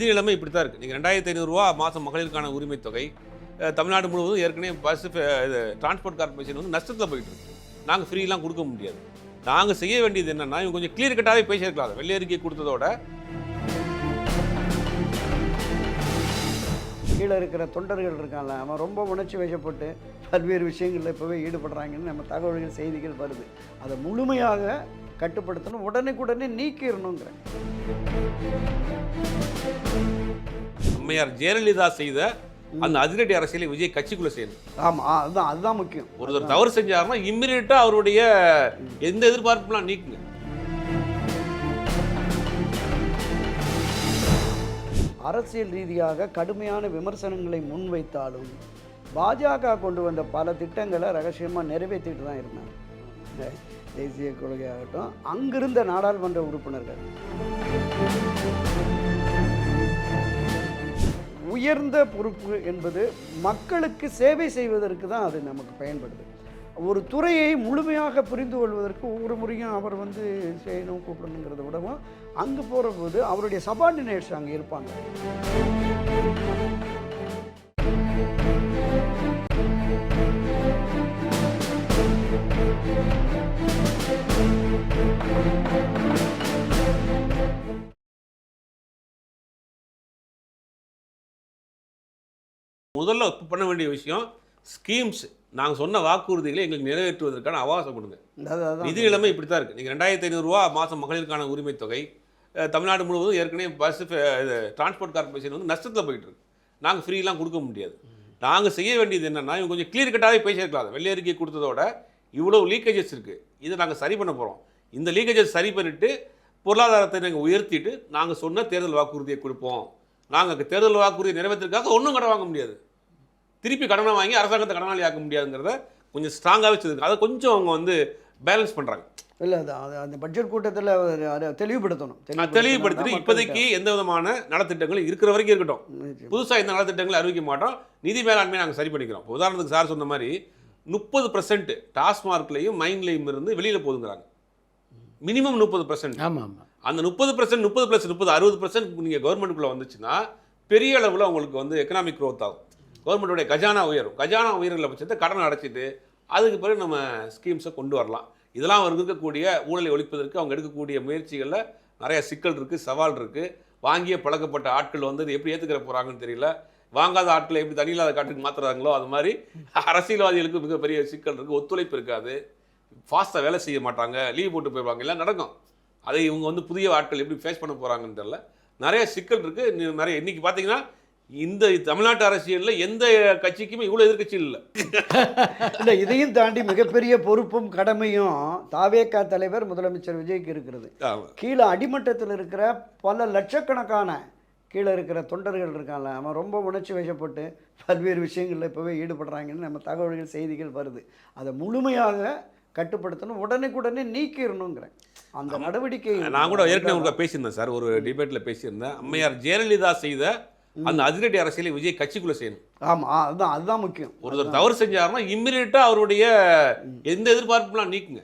நிதி நிலைமை இப்படி தான் இருக்குது. நீங்கள் 2500 மாதம் மகளிருக்கான உரிமை தொகை தமிழ்நாடு முழுவதும் ஏற்கனவே பஸ் இது டிரான்ஸ்போர்ட் கார்பரேஷன் வந்து நஷ்டத்தில் போயிட்டு இருக்கு. நாங்கள் ஃப்ரீலாம் கொடுக்க முடியாது. நாங்கள் செய்ய வேண்டியது என்னென்னா, இவங்க கொஞ்சம் கிளியர் கட்டாகவே பேசியிருக்கலாம். வெள்ளை அறிக்கை கொடுத்ததோட கீழே இருக்கிற தொண்டர்கள் இருக்காங்க, அவன் ரொம்ப உணர்ச்சி வசப்பட்டு பல்வேறு விஷயங்களில் இப்போவே ஈடுபடுறாங்கன்னு நம்ம தகவல்கள் செய்திகள் வருது. அதை முழுமையாக கட்டுப்படுத்தணும், உடனுக்குடனே நீக்கிடணுங்கிறேன். அம்மையார் ஜெயலலிதா செய்த அந்த அதிரடி அரசியலை விஜய் கட்சிக்குள்ள செய்யணும். ஆமாம், அதுதான் முக்கியம். ஒருத்தர் தவறு செஞ்சாருன்னா இம்மிடியட்டா அவருடைய எந்த எதிர்பார்ப்புலாம் நீக்குங்க. அரசியல் ரீதியாக கடுமையான விமர்சனங்களை முன்வைத்தாலும் பாஜக கொண்டு வந்த பல திட்டங்களை ரகசியமாக நிறைவேற்றிட்டு தான் இருந்தாங்க. தேசிய கொள்கையாகட்டும், அங்கிருந்த நாடாளுமன்ற உறுப்பினர்கள் உயர்ந்த பொறுப்பு என்பது மக்களுக்கு சேவை செய்வதற்கு தான் அது நமக்கு பயன்படுது. ஒரு துறையை முழுமையாக புரிந்து கொள்வதற்கு ஒவ்வொரு முறையும் அவர் செய்யணும் கூப்பிடணுங்கிறத விடவும் அங்கே போகிற போது அவருடைய சபார்டினேட்ஸ் அங்கே இருப்பாங்க. முதல்ல பண்ண வேண்டிய விஷயம் ஸ்கீம்ஸ். நாங்கள் சொன்ன வாக்குறுதிகளை எங்களுக்கு நிறைவேற்றுவதற்கான அவகாசம் கொடுங்க. நிதி நிலைமை இப்படி தான் இருக்குது. நீங்கள் 2500 மாதம் மகளிருக்கான உரிமை தொகை தமிழ்நாடு முழுவதும் ஏற்கனவே பஸ் இது டிரான்ஸ்போர்ட் கார்பரேஷன் வந்து நஷ்டத்தில் போயிட்டு இருக்கு. நாங்கள் ஃப்ரீலாம் கொடுக்க முடியாது. நாங்கள் செய்ய வேண்டியது என்னென்னா, இவங்க கொஞ்சம் கிளியர் கட்டாகவே பேசியிருக்கலாம். வெள்ளை அறிக்கை கொடுத்ததோட இவ்வளோ லீக்கேஜஸ் இருக்குது, இதை நாங்கள் சரி பண்ண போகிறோம். இந்த லீக்கேஜஸ் சரி பண்ணிவிட்டு பொருளாதாரத்தை நாங்கள் உயர்த்திட்டு நாங்கள் சொன்ன தேர்தல் வாக்குறுதியை கொடுப்போம். நாங்கள் தேர்தல் வாக்குறுதியை நிறைவேற்றுறதுக்காக ஒன்றும் கடன் வாங்க முடியாது. திருப்பி கடனை வாங்கி அரசாங்கத்தை கடனாளி ஆக்க முடியாதுங்கிறத கொஞ்சம் ஸ்ட்ராங்காகவே வச்சுருக்கு. அதை கொஞ்சம் அவங்க பேலன்ஸ் பண்ணுறாங்க. இல்லை, அது அந்த பட்ஜெட் கூட்டத்தில் தெளிவுபடுத்திட்டு இப்போதைக்கு எந்த விதமான நலத்திட்டங்களும் இருக்கிற வரைக்கும் இருக்கட்டும். புதுசாக எந்த நலத்திட்டங்களை அறிவிக்க மாட்டோம். நிதி மேலாண்மையை நாங்கள் சரி பண்ணிக்கிறோம். உதாரணத்துக்கு சார் சொன்ன மாதிரி 30% டாஸ்மார்க்லையும் மைன்லையும் இருந்து வெளியில் போதுங்கிறாங்க. மினிமம் 30%. ஆமாம், அந்த 30% 30+30 60% நீங்கள் கவர்மெண்ட்டுக்குள்ளே வந்துச்சுன்னா பெரிய அளவில் உங்களுக்கு எக்கனாமிக் க்ரோத் ஆகும். கவர்மெண்ட்டுடைய கஜானா உயரும். கஜானா உயர்கிற பட்சத்தை கடனை அடைச்சிட்டு அதுக்கு பிறகு நம்ம ஸ்கீம்ஸை கொண்டு வரலாம். இதெல்லாம் அவங்க இருக்கக்கூடிய ஊழலை ஒழிப்பதற்கு அவங்க எடுக்கக்கூடிய முயற்சிகளில் நிறைய சிக்கல் இருக்குது, சவால் இருக்குது. வாங்கிய பழக்கப்பட்ட ஆட்கள் இது எப்படி ஏற்றுக்கிற போகிறாங்கன்னு தெரியல. வாங்காத ஆட்களை எப்படி தனியில்லாத காட்டுக்கு மாற்றுறாங்களோ அது மாதிரி அரசியல்வாதிகளுக்கு மிகப்பெரிய சிக்கல் இருக்குது. ஒத்துழைப்பு இருக்காது, ஃபாஸ்ட்டாக வேலை செய்ய மாட்டாங்க, லீவ் போட்டு போயிடுவாங்க, எல்லாம் நடக்கும். அதை இவங்க புதிய ஆட்கள் எப்படி ஃபேஸ் பண்ண போகிறாங்கன்னு தெரியல. நிறைய சிக்கல் இருக்குது. நிறைய இன்றைக்கி பார்த்தீங்கன்னா இந்த தமிழ்நாட்டு அரசியலில் எந்த கட்சிக்குமே இவ்வளோ எதிர்கட்சி இல்லை. இல்லை, இதையும் தாண்டி மிகப்பெரிய பொறுப்பும் கடமையும் தாவேகா தலைவர் முதலமைச்சர் விஜய்க்கு இருக்கிறது. கீழே அடிமட்டத்தில் இருக்கிற பல லட்சக்கணக்கான கீழே இருக்கிற தொண்டர்கள் இருக்காங்க, அவன் ரொம்ப உணர்ச்சி வசப்பட்டு பல்வேறு விஷயங்களில் இப்போவே ஈடுபடுறாங்கன்னு நம்ம தகவல்கள் செய்திகள் வருது. அதை முழுமையாக கட்டுப்படுத்தணும், உடனுக்குடனே நீக்கிடணுங்கிறேன். அந்த நடவடிக்கை நான் கூட ஏற்கனவே பேசியிருந்தேன் சார், ஒரு டிபேட்டில் பேசியிருந்தேன். அம்மையார் ஜெயலலிதா செய்த அந்த அதிரடி அரசியலை விஜய் கட்சிக்குள்ள செய்யணும். ஆமாம், அதுதான் முக்கியம். ஒருத்தர் தவறு செஞ்சாருன்னா இம்மிடியட்டா அவருடைய எந்த எதிர்பார்ப்புலாம் நீக்குங்க.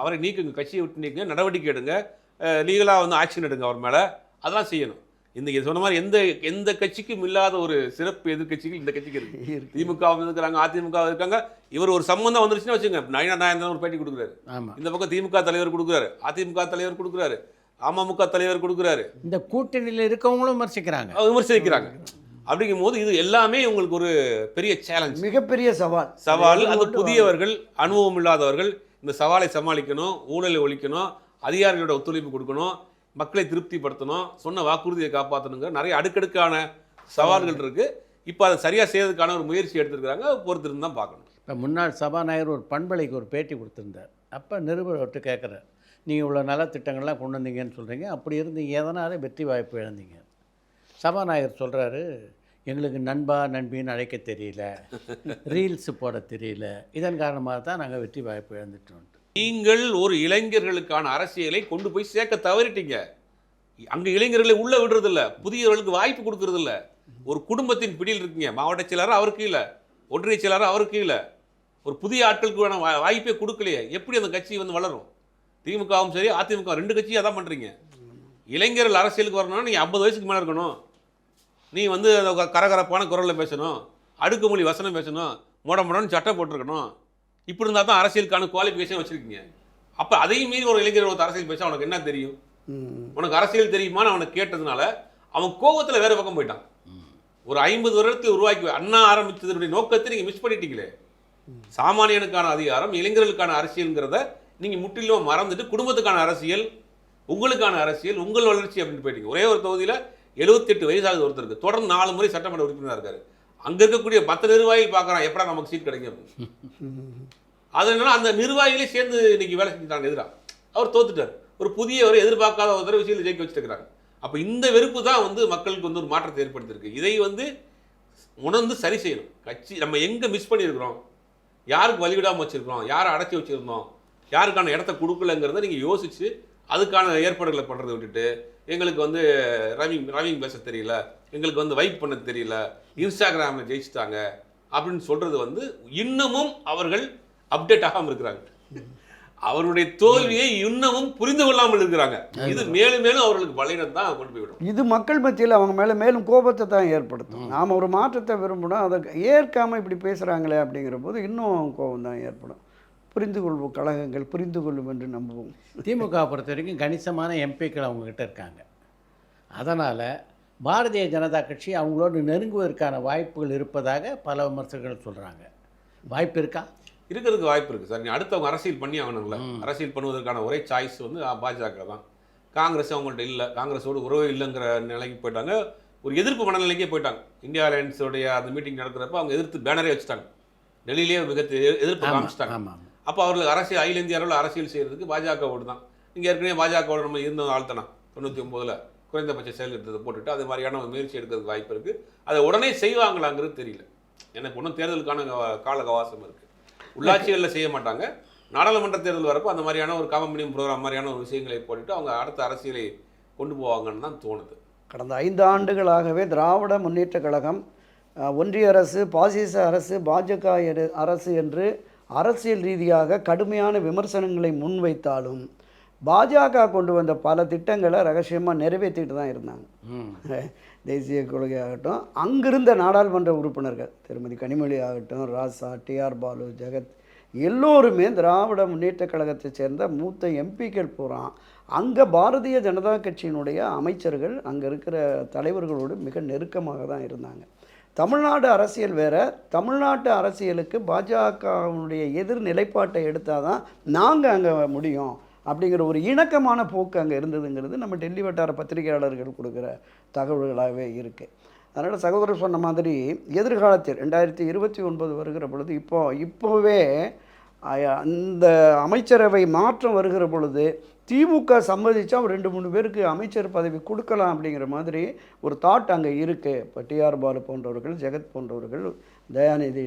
அவரை நீக்குங்க, கட்சியை விட்டு நீக்குங்க, நடவடிக்கை எடுங்க, லீகலாக ஆக்ஷன் எடுங்க அவர் மேலே. அதெல்லாம் செய்யணும். இந்த சொன்ன மாதிரி எந்த கட்சிக்கும் இல்லாத ஒரு சிறப்பு எதிர்கட்சிகள் இந்த கட்சிக்கு இருக்கு. திமுக இருக்கிறாங்க, அதிமுக இருக்காங்க. இவர் ஒரு சம்பந்தம் வந்துருச்சுன்னா வச்சுங்க, நாயனா ஒரு பேட்டி கொடுக்குறாரு, இந்த பக்கம் திமுக தலைவர் கொடுக்குறாரு, அதிமுக தலைவர் கொடுக்குறாரு, அமமுக தலைவர் கொடுக்குறாரு, இந்த கூட்டணியில் இருக்கவங்களும் விமர்சிக்கிறாங்க. அப்படிங்கும் போது இது எல்லாமே உங்களுக்கு ஒரு பெரிய சேலஞ்ச், மிகப்பெரிய சவால். அது புதியவர்கள், அனுபவம் இல்லாதவர்கள் இந்த சவாலை சமாளிக்கணும், ஊழலை ஒழிக்கணும், அதிகாரிகளோட ஒத்துழைப்பு கொடுக்கணும், மக்களை திருப்திப்படுத்தணும், சொன்ன வாக்குறுதியை காப்பாற்றணுங்கிற நிறைய அடுக்கடுக்கான சவால்கள் இருக்குது. இப்போ அதை சரியாக செய்யறதுக்கான ஒரு முயற்சி எடுத்துருக்காங்க. பொறுத்திருந்து தான் பார்க்கணும். இப்போ முன்னாள் சபாநாயகர் ஒரு பண்பலைக்கு ஒரு பேட்டி கொடுத்துருந்தார். அப்போ நிருபர்கிட்ட கேட்குறார், நீங்கள் இவ்வளோ நலத்திட்டங்கள்லாம் கொண்டு வந்தீங்கன்னு சொல்கிறீங்க, அப்படி இருந்தீங்க எதனால் வெற்றி வாய்ப்பு இழந்தீங்க? சபாநாயகர் சொல்கிறாரு, எங்களுக்கு நண்பா நண்பின்னு அழைக்க தெரியல, ரீல்ஸ் போட தெரியல, இதன் காரணமாக தான் நாங்கள் வெற்றி வாய்ப்பு இழந்துட்டோம். நீங்கள் ஒரு இளைஞர்களுக்கான அரசியலை கொண்டு போய் சேர்க்க தவறிட்டீங்க. அங்கே இளைஞர்களை உள்ளே விடுறதில்ல, புதியவர்களுக்கு வாய்ப்பு கொடுக்கறதில்ல. ஒரு குடும்பத்தின் பிடியில் இருக்கீங்க. மாவட்ட செயலாளர் அவருக்கு இல்லை, ஒன்றிய செயலாளர் அவருக்கு இல்லை, ஒரு புதிய ஆட்களுக்கு வேணாம் வாய்ப்பே கொடுக்கலையே. எப்படி அந்த கட்சி வளரும்? திமுகவும் சரி அதிமுக ரெண்டு கட்சியும் அதான் பண்ணுறீங்க. இளைஞர்கள் அரசியலுக்கு வரணும்னா நீங்கள் 50 வயசுக்கு மேலே இருக்கணும். நீ வந்து அந்த கரகரப்பான குரலில் பேசணும், அடுக்குமொழி வசனம் பேசணும், முடன்னு சட்டை போட்டிருக்கணும், இப்படி இருந்தால் தான் அரசியலுக்கான குவாலிஃபிகேஷன் வச்சுருக்கீங்க. அப்போ அதையும் மீறி ஒரு இளைஞர் ஒரு அரசியல் பேச அவனுக்கு என்ன தெரியும்? உனக்கு அரசியல் தெரியுமான்னு அவனை கேட்டதுனால அவன் கோபத்தில் வேறு பக்கம் போயிட்டான். ஒரு 50 வருடத்தில் உருவாக்கி அண்ணா ஆரம்பித்ததனுடைய நோக்கத்தை நீங்கள் மிஸ் பண்ணிட்டீங்களே. சாமானியனுக்கான அதிகாரம், இளைஞர்களுக்கான அரசியல்ங்கிறத நீங்கள் முற்றிலும் மறந்துட்டு குடும்பத்துக்கான அரசியல், உங்களுக்கான அரசியல், உங்கள் வளர்ச்சி அப்படின்னு போயிட்டீங்க. ஒரே ஒரு தொகுதியில் 78 வயசாகுது ஒருத்தருக்கு, தொடர்ந்து 4 முறை சட்டமன்ற உறுப்பினராக இருக்காரு. அங்கே இருக்கக்கூடிய 10 நிர்வாகிகள் பார்க்குறான் எப்படா நமக்கு சீட் கிடைக்கும். அதனால அந்த நிர்வாகிகளே சேர்ந்து இன்னைக்கு வேலை செஞ்சுட்டாங்க எதிராக. அவர் தோத்துட்டார். ஒரு புதிய ஒரு எதிர்பார்க்காத ஒரு தடவை விஷயத்தில் ஜெயிக்க வச்சுருக்கிறாங்க. அப்போ இந்த வெறுப்பு தான் வந்து மக்களுக்கு வந்து ஒரு மாற்றத்தை ஏற்படுத்தியிருக்கு. இதை வந்து உணர்ந்து சரி செய்யணும். கட்சி நம்ம எங்கே மிஸ் பண்ணியிருக்கிறோம், யாருக்கு வழிவிடாமல் வச்சுருக்கிறோம், யாரை அடைச்சி வச்சுருந்தோம், யாருக்கான இடத்த கொடுக்கலங்கிறத நீங்கள் யோசித்து அதுக்கான ஏற்பாடுகளை பண்ணுறதை விட்டுட்டு எங்களுக்கு வந்து ரவிங் பேச தெரியல, எங்களுக்கு வந்து வைப் பண்ண தெரியல, இன்ஸ்டாகிராமில் ஜெயிச்சிட்டாங்க அப்படின்னு சொல்கிறது வந்து இன்னமும் அவர்கள் அப்டேட் ஆகாமல் இருக்கிறாங்க. அவருடைய தோல்வியை இன்னமும் புரிந்து கொள்ளாமல் இருக்கிறாங்க. இது மேலும் மேலும் அவர்களுக்கு பலவீனம் தான் கொண்டு போய்விடும். இது மக்கள் மத்தியில் அவங்க மேலே மேலும் கோபத்தை தான் ஏற்படுத்தும். நாம் ஒரு மாற்றத்தை விரும்பினா அதை ஏற்காமல் இப்படி பேசுகிறாங்களே அப்படிங்கிற போது இன்னும் கோபம் தான் ஏற்படும். புரிந்து கொள்வோம், கழகங்கள் புரிந்து கொள்ளும் என்று நம்புவோம். திமுக பொறுத்த வரைக்கும் கணிசமான எம்பிக்கள் அவங்கக்கிட்ட இருக்காங்க. அதனால் பாரதிய ஜனதா கட்சி அவங்களோடு நெருங்குவதற்கான வாய்ப்புகள் இருப்பதாக பல விமர்சகர்கள் சொல்கிறாங்க. வாய்ப்பு இருக்கா? இருக்கிறதுக்கு வாய்ப்பு இருக்குது சார். நீ அடுத்தவங்க அரசியல் பண்ணி ஆகணும்ல. அரசியல் பண்ணுவதற்கான ஒரே சாய்ஸ் வந்து பாஜக தான். காங்கிரஸ் அவங்கள்ட்ட இல்லை, காங்கிரஸோடு உறவு இல்லைங்கிற நிலைக்கு போயிட்டாங்க. ஒரு எதிர்ப்பு மனநிலைக்கே போயிட்டாங்க. இந்தியா அலையன்ஸோடைய அந்த மீட்டிங் நடக்கிறப்ப அவங்க எதிர்த்து பேனரே வச்சுட்டாங்க, டெல்லியிலேயே எதிர்ப்பு காமிச்சிட்டாங்க. அப்போ அவர்களுக்கு அரசியல் அகில இந்திய அளவில் அரசியல் செய்கிறதுக்கு பாஜகவோடு தான். இங்கே ஏற்கனவே பாஜகவோடு நம்ம இருந்த ஆழ்த்தனா 99 குறைந்தபட்ச செயல் எடுத்ததை போட்டுட்டு அது மாதிரியான ஒரு முயற்சி எடுக்கிறதுக்கு வாய்ப்பு இருக்குது. அதை உடனே செய்வாங்களாங்கிறது தெரியல. எனக்கு ஒன்றும் தேர்தலுக்கான கால அவகாசம் இருக்குது. உள்ளாட்சிகளில் செய்ய மாட்டாங்க. நாடாளுமன்ற தேர்தல் வரப்போ அந்த மாதிரியான ஒரு காமன் ப்ரோக்ராம் மாதிரியான ஒரு விஷயங்களை போட்டுட்டு அவங்க அடுத்த அரசியலை கொண்டு போவாங்கன்னு தான் தோணுது. கடந்த 5 ஆண்டுகளாகவே திராவிட முன்னேற்ற கழகம், ஒன்றிய அரசு, பாசிச அரசு, பாஜக அரசு என்று அரசியல் ரீதியாக கடுமையான விமர்சனங்களை முன்வைத்தாலும் பாஜக கொண்டு வந்த பல திட்டங்களை ரகசியமாக நிறைவேற்றிட்டு தான் இருந்தாங்க. தேசிய கொள்கையாகட்டும், அங்கிருந்த நாடாளுமன்ற உறுப்பினர்கள் திருமதி கனிமொழி ஆகட்டும், ராசா, டிஆர் பாலு, ஜெகத் எல்லோருமே திராவிட முன்னேற்ற கழகத்தை சேர்ந்த மூத்த எம்பிக்கள் பூரா அங்கே பாரதிய ஜனதா கட்சியினுடைய அமைச்சர்கள் அங்கே இருக்கிற தலைவர்களோடு மிக நெருக்கமாக தான் இருந்தாங்க. தமிழ்நாடு அரசியல் வேற, தமிழ்நாட்டு அரசியலுக்கு பாஜகவுடைய எதிர் நிலைப்பாட்டை எடுத்தால் தான் நாங்கள் அங்கே முடியும் அப்படிங்கிற ஒரு இணக்கமான போக்கு அங்கே இருந்ததுங்கிறது நம்ம டெல்லி வட்டார பத்திரிகையாளர்கள் கொடுக்குற தகவல்களாகவே இருக்குது. அதனால் சகோதரர் சொன்ன மாதிரி எதிர்காலத்தில் 2029 வருகிற பொழுது இப்போவே அந்த அமைச்சரவை மாற்றம் வருகிற பொழுது திமுக சம்மதிச்சா ஒரு 2-3 பேருக்கு அமைச்சர் பதவி கொடுக்கலாம் அப்படிங்கிற மாதிரி ஒரு தாட் அங்கே இருக்குது. இப்போ டிஆர் பாலு போன்றவர்கள், ஜெகத் போன்றவர்கள், தயாநிதி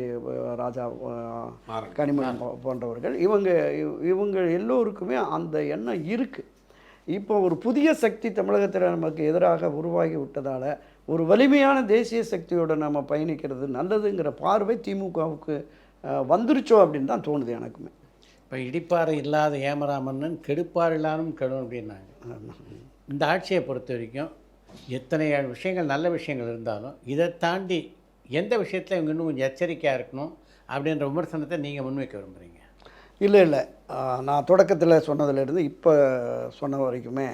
ராஜா, கனிமொழி போன்றவர்கள், இவங்க எல்லோருக்குமே அந்த எண்ணம் இருக்குது. இப்போ ஒரு புதிய சக்தி தமிழகத்தில் நமக்கு எதிராக உருவாகி விட்டதால் ஒரு வலிமையான தேசிய சக்தியோடு நம்ம பயணிக்கிறது நல்லதுங்கிற பார்வை திமுகவுக்கு வந்துருச்சோ அப்படின்னு தான் தோணுது எனக்குமே. இப்போ இடிப்பாறை இல்லாத ஏமராமன்னன் கெடுப்பார் இல்லாமல் கெடும் அப்படின்னாங்க. இந்த ஆட்சியை பொறுத்த வரைக்கும் எத்தனை விஷயங்கள் நல்ல விஷயங்கள் இருந்தாலும் இதை தாண்டி எந்த விஷயத்தில் இவங்க இன்னும் கொஞ்சம் எச்சரிக்கையாக இருக்கணும் அப்படின்ற விமர்சனத்தை நீங்கள் முன்வைக்க விரும்புகிறீங்க? இல்லை, நான் தொடக்கத்தில் சொன்னதிலிருந்து இப்போ சொன்ன வரைக்குமே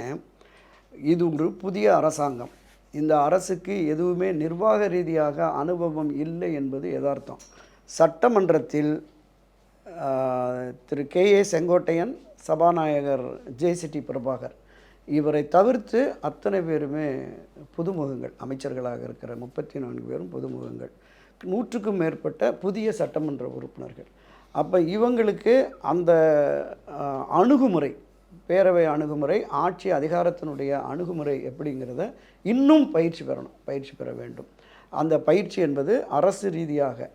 இது ஒரு புதிய அரசாங்கம். இந்த அரசுக்கு எதுவுமே நிர்வாக ரீதியாக அனுபவம் இல்லை என்பது யதார்த்தம். சட்டமன்றத்தில் திரு கே.ஏ. செங்கோட்டையன், சபாநாயகர் ஜே.சி.டி. பிரபாகர் இவரை தவிர்த்து அத்தனை பேருமே புதுமுகங்கள். அமைச்சர்களாக இருக்கிற 34 பேரும் புதுமுகங்கள், 100க்கும் மேற்பட்ட புதிய சட்டமன்ற உறுப்பினர்கள். அப்போ இவங்களுக்கு அந்த அணுகுமுறை, பேரவை அணுகுமுறை, ஆட்சி அதிகாரத்தினுடைய அணுகுமுறை எப்படிங்கிறத இன்னும் பயிற்சி பெற வேண்டும். அந்த பயிற்சி என்பது அரசு ரீதியாக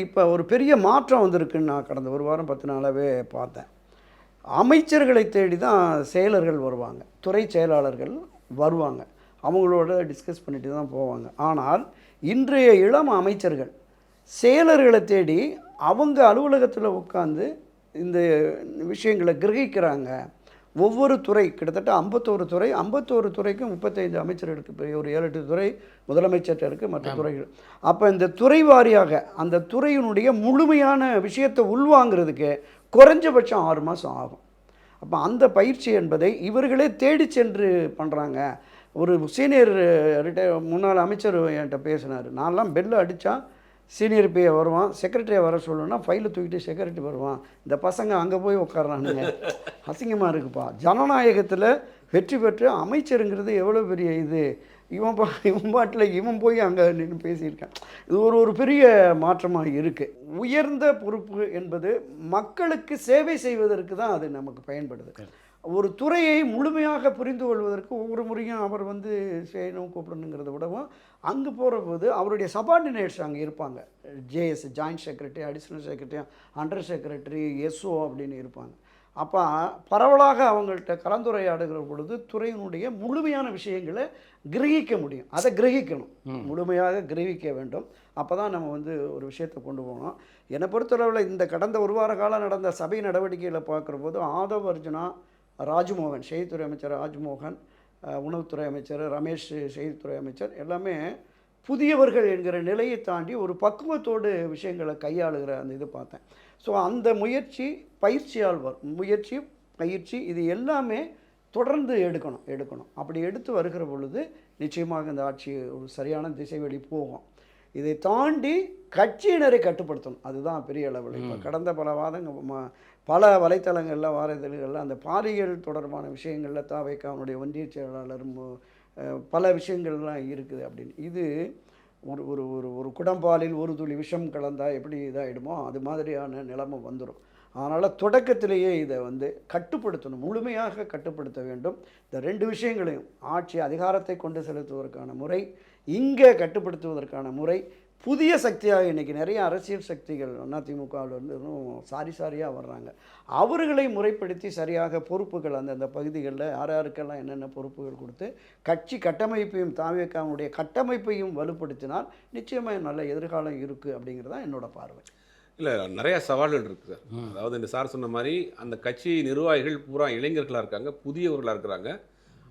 இப்போ ஒரு பெரிய மாற்றம் வந்திருக்குன்னு நான் கடந்த ஒரு வாரம் 10 நாளாகவே பார்த்தேன். அமைச்சர்களை தேடி தான் செயலர்கள் வருவாங்க, துறை செயலாளர்கள் வருவாங்க, அவங்களோட டிஸ்கஸ் பண்ணிட்டு தான் போவாங்க. ஆனால் இன்றைய இளம் அமைச்சர்கள் செயலர்களை தேடி அவங்க அலுவலகத்தில் உட்காந்து இந்த விஷயங்களை கிரகிக்கிறாங்க, ஒவ்வொரு துறை கிட்டத்தட்ட 51 துறை, 51 துறைக்கும் 35 அமைச்சர் இருக்குது. ஒரு 7-8 துறை முதலமைச்சர்கிட்ட இருக்குது, மற்ற துறைகள். அப்போ இந்த துறை வாரியாக அந்த துறையினுடைய முழுமையான விஷயத்தை உள்வாங்கிறதுக்கு குறைஞ்சபட்சம் 6 மாதம் ஆகும். அப்போ அந்த பயிற்சி என்பதை இவர்களே தேடி சென்று பண்ணுறாங்க. ஒரு சீனியர் முன்னாள் அமைச்சர் என்கிட்ட பேசினார். நான்லாம் பெல்லை அடித்தா சீனியர் பிஏ வருவான், செக்ரட்டரியை வர சொல்லணும்னா ஃபைலை தூக்கிட்டு செக்ரட்டரி வருவான். இந்த பசங்க அங்கே போய் உட்கார்றானுங்க, அசிங்கமாக இருக்குப்பா. ஜனநாயகத்தில் வெற்றி பெற்று அமைச்சருங்கிறது எவ்வளோ பெரிய இது. இவன் பாட்டில் இவன் போய் அங்கே நின்று பேசியிருக்கான். இது ஒரு பெரிய மாற்றமாக இருக்குது. உயர்ந்த பொறுப்பு என்பது மக்களுக்கு சேவை செய்வதற்கு தான் அது நமக்கு பயன்படுது. ஒரு துறையை முழுமையாக புரிந்து கொள்வதற்கு ஒவ்வொரு முறையும் அவர் செய்யணும் கூப்பிடணுங்கிறத விடவும் அங்கே போகிற போது அவருடைய சபார்டினேட்ஸ் அங்கே இருப்பாங்க. JS joint secretary, additional secretary, under secretary, SO அப்படின்னு இருப்பாங்க. அப்போ பரவலாக அவங்கள்ட்ட கலந்துரையாடுகிற பொழுது துறையினுடைய முழுமையான விஷயங்களை கிரகிக்க முடியும். அதை கிரகிக்கணும், முழுமையாக கிரகிக்க வேண்டும். அப்போ தான் நம்ம ஒரு விஷயத்தை கொண்டு போகணும். என்னை பொறுத்தளவில் இந்த கடந்த ஒரு வார காலம் நடந்த சபை நடவடிக்கைகளை பார்க்குற போது ஆதவ் அர்ஜுனா, ராஜ்மோகன் செய்தித்துறை அமைச்சர், ராஜ்மோகன் உணவுத்துறை அமைச்சர், ரமேஷ் செய்தித்துறை அமைச்சர், எல்லாமே புதியவர்கள் என்கிற நிலையை தாண்டி ஒரு பக்குவத்தோடு விஷயங்களை கையாளுகிற அந்த இது பார்த்தேன். ஸோ அந்த முயற்சி பயிற்சியால் வரும். முயற்சி பயிற்சி இது எல்லாமே தொடர்ந்து எடுக்கணும். அப்படி எடுத்து வருகிற பொழுது நிச்சயமாக இந்த ஆட்சி ஒரு சரியான திசை வழி போகும். இதை தாண்டி கட்சியினரை கட்டுப்படுத்தணும். அதுதான் பெரிய அளவில். இப்போ கடந்த பல வலைத்தளங்களில் வாரதழ்களில் அந்த பாலியல் தொடர்பான விஷயங்களில் தாவேக்காவுடைய ஒன்றிய செயலாளரும் பல விஷயங்கள்லாம் இருக்குது அப்படின்னு. இது ஒரு ஒரு ஒரு ஒரு குடம்பாலில் ஒரு துளி விஷம் கலந்தால் எப்படி இதாகிடுமோ அது மாதிரியான நிலைமை வந்துடும். அதனால் தொடக்கத்திலேயே இதை கட்டுப்படுத்தணும், முழுமையாக கட்டுப்படுத்த வேண்டும். இந்த 2 விஷயங்களையும், ஆட்சி அதிகாரத்தை கொண்டு செலுத்துவதற்கான முறை, இங்கே கட்டுப்படுத்துவதற்கான முறை, புதிய சக்தியாக இன்றைக்கி நிறைய அரசியல் சக்திகள் அதிமுகவிலிருந்து சாரியாக வர்றாங்க. அவர்களை முறைப்படுத்தி சரியாக பொறுப்புகள் அந்தந்த பகுதிகளில் யாருக்கெல்லாம் என்னென்ன பொறுப்புகள் கொடுத்து கட்சி கட்டமைப்பையும் தாவேக்காவுடைய கட்டமைப்பையும் வலுப்படுத்தினால் நிச்சயமாக நல்ல எதிர்காலம் இருக்குது அப்படிங்கிறது தான் என்னோட பார்வை. இல்லை, நிறையா சவால்கள் இருக்குது சார். அதாவது இந்த சார் சொன்ன மாதிரி அந்த கட்சி நிர்வாகிகள் பூரா இளைஞர்களாக இருக்காங்க, புதியவர்களாக இருக்கிறாங்க.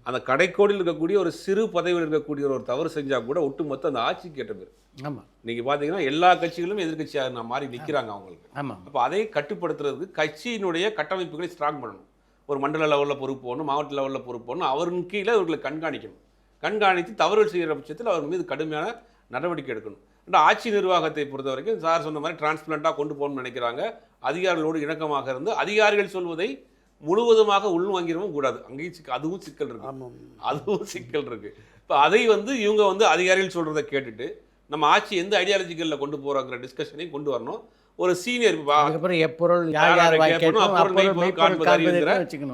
அந்த கடைக்கோடியில் இருக்கக்கூடிய ஒரு சிறு பதவியில் இருக்கக்கூடிய ஒரு தவறு செஞ்சால் கூட ஒட்டுமொத்த அந்த ஆட்சிக்கு கேட்ட பேர். ஆமாம், நீங்கள் பார்த்தீங்கன்னா எல்லா கட்சிகளும் எதிர்கட்சியாக நான் மாறி நிற்கிறாங்க அவங்களுக்கு. ஆமாம். அப்போ அதை கட்டுப்படுத்துறதுக்கு கட்சியினுடைய கட்டமைப்புகளை ஸ்ட்ராங் பண்ணணும். ஒரு மண்டல லெவலில் பொறுப்பு போகணும், மாவட்ட லெவலில் பொறுப்பு போகணும். அவரின் கீழே அவர்களை கண்காணிக்கணும். கண்காணித்து தவறுகள் செய்கிற பட்சத்தில் அவர் மீது கடுமையான நடவடிக்கை எடுக்கணும். ஆட்சி நிர்வாகத்தை பொறுத்த வரைக்கும் சார் சொன்ன மாதிரி டிரான்ஸ்பரண்டாக கொண்டு போகணும்னு நினைக்கிறாங்க. அதிகாரிகளோடு இணக்கமாக இருந்து அதிகாரிகள் சொல்வதை முழுவதுமாக உள்வாங்கிடவும் கூடாது. அங்கேயும் அதுவும் சிக்கல் இருக்கு. இப்போ அதை இவங்க அதிகாரிகள் சொல்கிறத கேட்டுட்டு நம்ம ஆட்சி எந்த ஐடியாலஜிகளில் கொண்டு போகிறாங்கிற டிஸ்கஷனையும் கொண்டு வரணும். ஒரு சீனியர்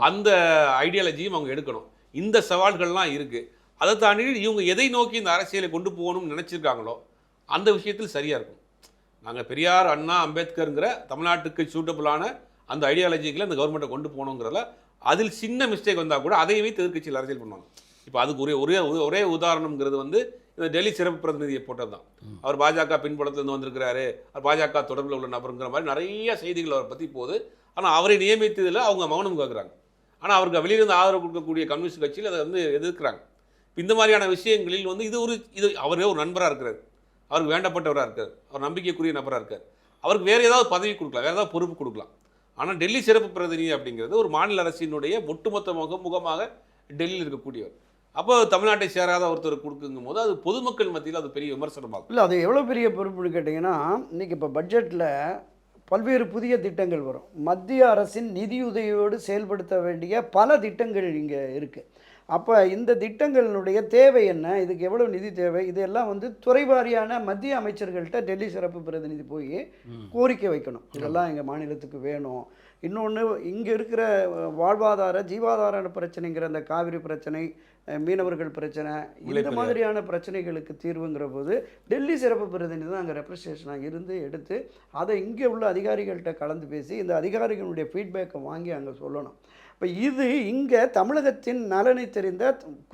அந்த ஐடியாலஜியும் அவங்க எடுக்கணும். இந்த சவால்கள்லாம் இருக்குது. அதை தாண்டி இவங்க எதை நோக்கி இந்த அரசியலை கொண்டு போகணும்னு நினச்சிருக்காங்களோ அந்த விஷயத்தில் சரியாக இருக்கும். நாங்கள் பெரியார், அண்ணா, அம்பேத்கருங்கிற தமிழ்நாட்டுக்கு சூட்டபுளான அந்த ஐடியாலஜிகளை அந்த கவர்மெண்ட்டை கொண்டு போகணுங்கிறதுல அதில் சின்ன மிஸ்டேக் வந்தால் கூட அதையுமே எதிர்க்கட்சியில் அரசியல் பண்ணுவாங்க. இப்போ அதுக்கு ஒரே உதாரணம்ங்கிறது இந்த டெல்லி சிறப்பு பிரதிநிதியை போட்டது தான். அவர் பாஜக பின்புலத்திலிருந்து வந்திருக்கிறாரு, அவர் பாஜக தொடர்பில் உள்ள நபருங்கிற மாதிரி நிறைய செய்திகள் அவரை பற்றி போகுது. ஆனால் அவரை நியமித்ததில் அவங்க மௌனம் கேட்குறாங்க. ஆனால் அவருக்கு வெளியிலிருந்து ஆதரவு கொடுக்கக்கூடிய கம்யூனிஸ்ட் கட்சியில் அதை எதிர்க்கிறாங்க. இந்த மாதிரியான விஷயங்களில் இது அவரே ஒரு நண்பராக இருக்கிறார், அவருக்கு வேண்டப்பட்டவராக இருக்கார், அவர் நம்பிக்கைக்குரிய நபராக இருக்கார். அவருக்கு வேறு ஏதாவது பதவி கொடுக்கலாம், வேறு ஏதாவது பொறுப்பு கொடுக்கலாம். ஆனால் டெல்லி சிறப்பு பிரதிநிதி அப்படிங்கிறது ஒரு மாநில அரசினுடைய ஒட்டுமொத்த முகமாக டெல்லியில் இருக்கக்கூடியவர். அப்போ தமிழ்நாட்டை சேராத ஒருத்தர் கொடுக்குங்கும் போது அது பொதுமக்கள் மத்தியில் அது பெரிய விமர்சனமாகும். இல்லை, அது எவ்வளோ பெரிய பொறுப்புன்னு கேட்டிங்கன்னா, இன்றைக்கி இப்போ பட்ஜெட்டில் பல்வேறு புதிய திட்டங்கள் வரும். மத்திய அரசின் நிதியுதவியோடு செயல்படுத்த வேண்டிய பல திட்டங்கள் இங்கே இருக்குது. அப்போ இந்த திட்டங்களினுடைய தேவை என்ன, இதுக்கு எவ்வளோ நிதி தேவை, இதெல்லாம் துறை வாரியான மத்திய அமைச்சர்கள்ட்ட டெல்லி சிறப்பு பிரதிநிதி போய் கோரிக்கை வைக்கணும். இதெல்லாம் எங்கள் மாநிலத்துக்கு வேணும். இன்னொன்று, இங்கே இருக்கிற வாழ்வாதார ஜீவாதார பிரச்சனைங்கிற அந்த காவிரி பிரச்சனை, மீனவர்கள் பிரச்சனை, இந்த மாதிரியான பிரச்சனைகளுக்கு தீர்வுங்கிற போது டெல்லி சிறப்பு பிரதிநிதி தான் அங்கே ரெப்ரசன்டேஷனாக இருந்து எடுத்து அதை இங்கே உள்ள அதிகாரிகள்கிட்ட கலந்து பேசி இந்த அதிகாரிகளுடைய ஃபீட்பேக்கை வாங்கி அங்கே சொல்லணும். இப்போ இது இங்கே தமிழகத்தின் நலனை தெரிந்த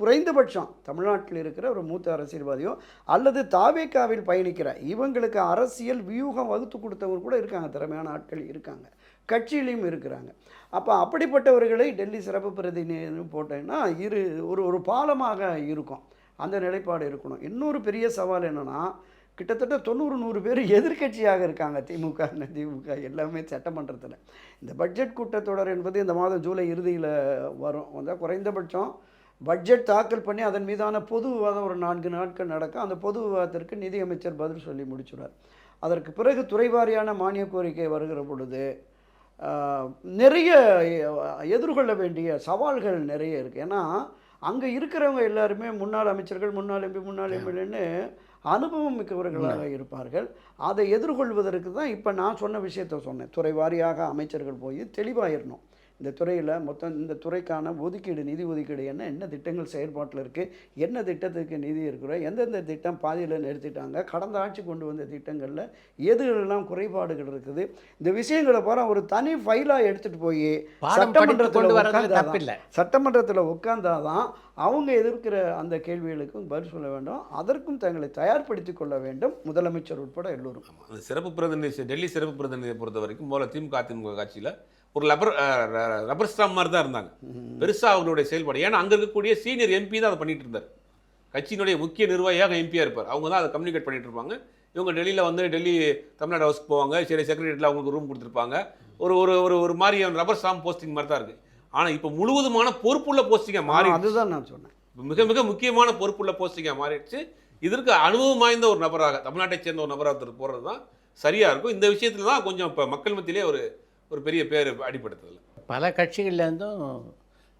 குறைந்தபட்சம் தமிழ்நாட்டில் இருக்கிற ஒரு மூத்த அரசியல்வாதியோ அல்லது தாவேக்காவில் பயணிக்கிற இவங்களுக்கு அரசியல் வியூகம் வகுத்து கொடுத்தவங்க கூட இருக்காங்க, திறமையான ஆட்கள் இருக்காங்க. கட்சியிலையும் இருக்கிறாங்க. அப்போ அப்படிப்பட்டவர்களை டெல்லி சிறப்பு பிரதிநிதின்னு போட்டேன்னா ஒரு பாலமாக இருக்கும். அந்த நிலைப்பாடு இருக்கணும். இன்னொரு பெரிய சவால் என்னென்னா, கிட்டத்தட்ட 90-100 பேர் எதிர்க்கட்சியாக இருக்காங்க. திமுக எல்லாமே சட்டமன்றத்தில். இந்த பட்ஜெட் கூட்டத்தொடர் என்பது இந்த மாதம் ஜூலை இறுதியில் வரும். வந்தால் குறைந்தபட்சம் பட்ஜெட் தாக்கல் பண்ணி அதன் மீதான பொது விவாதம் ஒரு 4 நாட்கள் நடக்கும். அந்த பொது விவாதத்திற்கு நிதியமைச்சர் பதில் சொல்லி முடிச்சுடுவார். அதற்கு பிறகு துறைவாரியான மானிய கோரிக்கை வருகிற பொழுது நிறைய எதிர்கொள்ள வேண்டிய சவால்கள் நிறைய இருக்குது. ஏன்னா அங்கே இருக்கிறவங்க எல்லாருமே முன்னாள் அமைச்சர்கள், முன்னாள் எம்பி, முன்னாள் எம்எல்ஏன்னு அனுபவம் மிக்கவர்களாக இருப்பார்கள். அதை எதிர்கொள்வதற்கு தான் இப்போ நான் சொன்ன விஷயத்த சொன்னேன். துறை வாரியாக அமைச்சர்கள் போய் தெளிவாயிடணும். இந்த துறையில் மொத்தம் இந்த துறைக்கான ஒதுக்கீடு, நிதி ஒதுக்கீடு என்ன திட்டங்கள் செயல்பாட்டில் இருக்குது, என்ன திட்டத்துக்கு நிதி இருக்கிறோம், எந்தெந்த திட்டம் பாதியில் நிறுத்திட்டாங்க, கடந்த ஆட்சி கொண்டு வந்த திட்டங்களில் எதுகளெல்லாம் குறைபாடுகள் இருக்குது, இந்த விஷயங்களை பூரா ஒரு தனி ஃபைலாக எடுத்துகிட்டு போய் சட்டமன்றத்தில் உட்கார்ந்தாதான் அவங்க எதிர்க்கிற அந்த கேள்விகளுக்கும் பதில் சொல்ல வேண்டும். அதற்கும் தங்களை தயார்படுத்தி கொள்ள வேண்டும், முதலமைச்சர் உட்பட எல்லோரும். சிறப்பு பிரதிநிதி, டெல்லி சிறப்பு பிரதிநிதியை பொறுத்த வரைக்கும் முதல்ல அதிமுக கட்சியில் ஒரு ரப்பர் ஸ்டாம்ப் மாதிரி தான் இருந்தாங்க. பெருசாக அவங்களுடைய செயல்பாடு, ஏன்னா அங்கே இருக்கக்கூடிய சீனியர் எம்பி தான் அதை பண்ணிட்டு இருந்தார். கட்சியினுடைய முக்கிய நிர்வாகியாக எம்பியாக இருப்பார். அவங்க தான் அதை கம்யூனிகேட் பண்ணிட்டு இருப்பாங்க. இவங்க டெல்லியில் வந்து தமிழ்நாடு ஹவுஸ்க்கு போவாங்க. சரி, செக்ரட்டரியில் அவங்களுக்கு ரூம் கொடுத்துருப்பாங்க. ஒரு ஒரு ஒரு மாதிரி ரப்பர் ஸ்டாம்ப் போஸ்டிங் மாதிரி தான் இருக்குது. ஆனால் இப்போ முழுவதுமான பொறுப்புள்ள போஸ்டிங்காக மாறி, அதுதான் நான் சொன்னேன், மிக மிக முக்கியமான பொறுப்புள்ள போஸ்டிங்காக மாறிடுச்சு. இதற்கு அனுபவம் வாய்ந்த ஒரு நபராக, தமிழ்நாட்டை சேர்ந்த ஒரு நபராக போகிறது தான் சரியாக இருக்கும். இந்த விஷயத்தில் தான் கொஞ்சம் இப்போ மக்கள் மத்தியிலே ஒரு பெரிய பேர் அடிப்படுத்ததில்லை. பல கட்சிகள்லேருந்தும்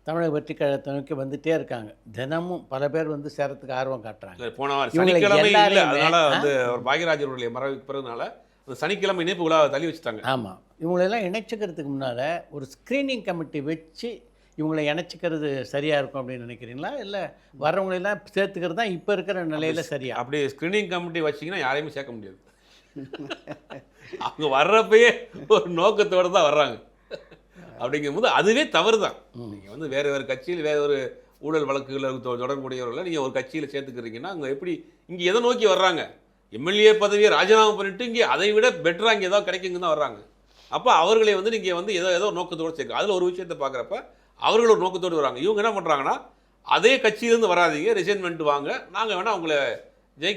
தமிழக வெற்றி கழகத்தை நோக்கி வந்துட்டே இருக்காங்க. தினமும் பல பேர் வந்து சேரத்துக்கு ஆர்வம் காட்டுறாங்க. போன சனிக்கிழமை இல்லை, அதனால வந்து பாக்யராஜ் அவருடைய மறைவுக்கு பிறகுனால சனிக்கிழமை இணைப்பு விழா தள்ளி வச்சுட்டாங்க. ஆமாம், இவங்களெல்லாம் இணைச்சிக்கிறதுக்கு முன்னால் ஒரு ஸ்க்ரீனிங் கமிட்டி வச்சு இவங்களை இணைச்சிக்கிறது சரியாக இருக்கும் அப்படின்னு நினைக்கிறீங்களா, இல்லை வர்றவங்களெல்லாம் சேர்த்துக்கிறது தான் இப்போ இருக்கிற நிலையில் சரியா? அப்படி ஸ்க்ரீனிங் கமிட்டி வச்சிங்கன்னா யாரையுமே சேர்க்க முடியாது. அவங்க வர்றப்பயே ஒரு நோக்கத்தோடு தான் வர்றாங்க. அப்படிங்கும்போது அதுவே தவறு தான். நீங்கள் வந்து வேறு கட்சியில் வேறு ஒரு ஊழல் வழக்குகள் தொடர்புடையவர்களை நீங்கள் ஒரு கட்சியில் சேர்த்துக்கிறீங்கன்னா அவங்க எப்படி இங்கே எதை நோக்கி வர்றாங்க? எம்எல்ஏ பதவியை ராஜினாமா பண்ணிட்டு இங்கே அதை விட பெட்டராக இங்கே ஏதாவது கிடைக்குங்க தான் வர்றாங்க. அப்போ அவர்களை வந்து நீங்கள் வந்து ஏதோ நோக்கத்தோடு சேர்க்க, அதில் ஒரு விஷயத்தை பார்க்குறப்ப அவர்கள் ஒரு நோக்கத்தோடு வராங்க. இவங்க என்ன பண்ணுறாங்கன்னா, அதே கட்சியிலேருந்து வராதிங்க, ரிசைன்மெண்ட் வாங்க, நாங்கள் வேணால் அவங்கள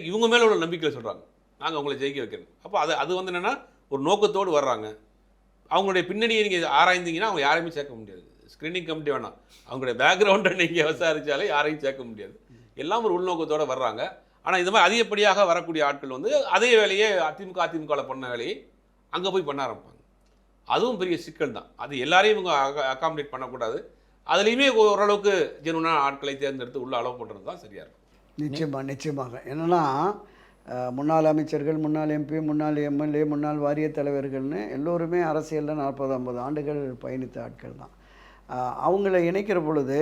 இவங்க மேலே உள்ள நம்பிக்கையில் சொல்கிறாங்க, நாங்கள் அவங்கள ஜெயிக்க வைக்கிறோம். அப்போ அது வந்து என்னென்னா ஒரு நோக்கத்தோடு வர்றாங்க. அவங்களுடைய பின்னணியை நீங்கள் ஆராய்ந்தீங்கன்னா அவங்க யாரையுமே சேர்க்க முடியாது. ஸ்க்ரீனிங் கமிட்டி வேணாம், அவங்களுடைய பேக்ரவுண்டை நீங்கள் விசாரித்தாலே யாரையும் சேர்க்க முடியாது. எல்லாம் ஒரு உள்நோக்கத்தோடு வர்றாங்க. ஆனால் இந்த மாதிரி அதிகப்படியாக வரக்கூடிய ஆட்கள் வந்து அதே வேலையை அதிமுகவில் பண்ண வேலையை அங்கே போய் பண்ண ஆரம்பிப்பாங்க. அதுவும் பெரிய சிக்கல் தான். அது எல்லாரையும் இவங்க அகாமடேட் பண்ணக்கூடாது. அதுலேயுமே ஓரளவுக்கு ஜெனுவனான ஆட்களை தேர்ந்தெடுத்து உள்ள அலோவ் பண்ணுறது தான் சரியாக இருக்கும். நிச்சயமாக என்னென்னா, முன்னாள் அமைச்சர்கள், முன்னாள் எம்பி, முன்னாள் எம்எல்ஏ, முன்னாள் வாரிய தலைவர்கள்னு எல்லோருமே அரசியலில் 40-50 ஆண்டுகள் பயணித்த ஆட்கள் தான். அவங்கள இணைக்கிற பொழுது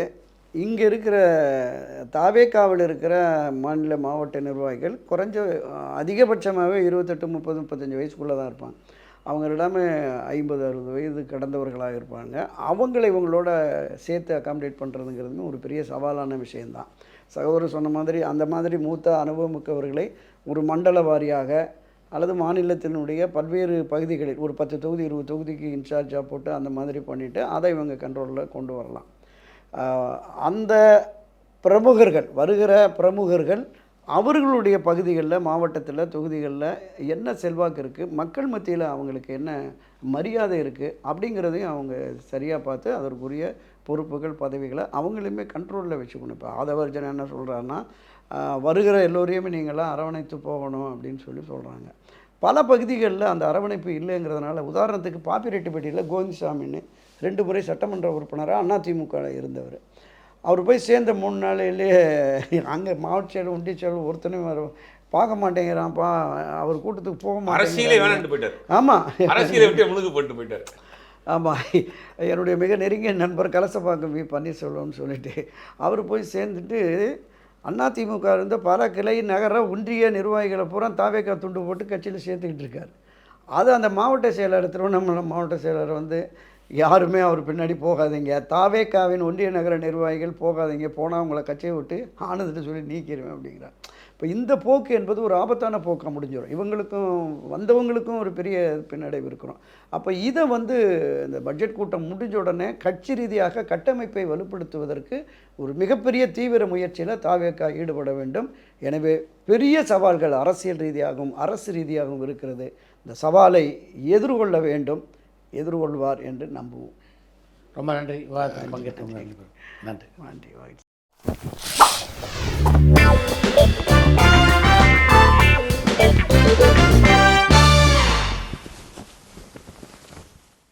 இங்கே இருக்கிற தாவேக்காவில் இருக்கிற மாநில மாவட்ட நிர்வாகிகள் அதிகபட்சமாகவே 28, 30, 35 வயசுக்குள்ளே தான் இருப்பாங்க. அவங்க எல்லாமே 50-60 வயது கடந்தவர்களாக இருப்பாங்க. அவங்களை இவங்களோட சேர்த்து அகாமடேட் பண்ணுறதுங்கிறதுமே ஒரு பெரிய சவாலான விஷயந்தான். சகோதரர் சொன்ன மாதிரி அந்த மாதிரி மூத்த அனுபவமிக்கவர்களை ஒரு மண்டல வாரியாக அல்லது மாநிலத்தினுடைய பல்வேறு பகுதிகளில் ஒரு 10 தொகுதி 20 தொகுதிக்கு இன்சார்ஜாக போட்டு அந்த மாதிரி பண்ணிவிட்டு அதை இவங்க கண்ட்ரோலில் கொண்டு வரலாம். அந்த வருகிற பிரமுகர்கள் அவர்களுடைய பகுதிகளில், மாவட்டத்தில், தொகுதிகளில் என்ன செல்வாக்கு இருக்குது, மக்கள் மத்தியில் அவங்களுக்கு என்ன மரியாதை இருக்குது அப்படிங்கிறதையும் அவங்க சரியாக பார்த்து அதற்குரிய பொறுப்புகள், பதவிகளை அவங்களையுமே கண்ட்ரோலில் வச்சுக்கணும். இப்போ ஆதவர்ஜன் என்ன சொல்கிறாருன்னா, வருகிற எல்லோரையுமே நீங்களாம் அரவணைத்து போகணும் அப்படின்னு சொல்கிறாங்க. பல பகுதிகளில் அந்த அரவணைப்பு இல்லைங்கிறதுனால, உதாரணத்துக்கு பாப்பிரெட்டிப்பட்டியில் கோவிந்தசாமின்னு 2 முறை சட்டமன்ற உறுப்பினராக அதிமுக இருந்தவர். அவர் போய் சேர்ந்த 3 நாளையிலேயே அங்கே மாவட்ட செயலர், ஒன்றிய செயலர் ஒருத்தனையும் பார்க்க மாட்டேங்கிறான்ப்பா, அவர் கூட்டத்துக்கு போக மாட்டேங்கிறார். ஆமாம், அரசியலை விட்டு முழுக்க போட்டு போயிட்டார். ஆமாம், என்னுடைய மிக நெருங்கிய நண்பர் கலசப்பாக்கம் வி பன்னீர்செல்வம்னு சொல்லிட்டு அவர் போய் சேர்ந்துட்டு அதிமுக இருந்த பல கிளை, நகர, ஒன்றிய நிர்வாகிகளை பூரா தாவேக்கா துண்டு போட்டு கட்சியில் சேர்த்துக்கிட்டு இருக்கார். அது அந்த மாவட்ட செயலர், திருவண்ணாமலை மாவட்ட செயலர் வந்து யாருமே அவர் பின்னாடி போகாதீங்க, தாவேக்காவின் ஒன்றிய நகர நிர்வாகிகள் போகாதீங்க, போனால் அவங்கள கட்சியை விட்டு ஆனதுட்டு சொல்லி நீக்கிடுவேன் அப்படிங்கிறார். இப்போ இந்த போக்கு என்பது ஒரு ஆபத்தான போக்காக முடிஞ்சிடும். இவங்களுக்கும் வந்தவங்களுக்கும் ஒரு பெரிய பின்னடைவு இருக்கிறோம். அப்போ இதை வந்து இந்த பட்ஜெட் கூட்டம் முடிஞ்ச உடனே கட்சி ரீதியாக கட்டமைப்பை வலுப்படுத்துவதற்கு ஒரு மிகப்பெரிய தீவிர முயற்சியில் தாவேகா ஈடுபட வேண்டும். எனவே பெரிய சவால்கள் அரசியல் ரீதியாகவும் அரசு ரீதியாகவும் இருக்கிறது. இந்த சவாலை எதிர்கொள்ள வேண்டும், எதிர்கொள்வார் என்று நம்புவோம். ரொம்ப நன்றி. விவாதத்தில் பங்கேற்று நன்றி. நன்றி.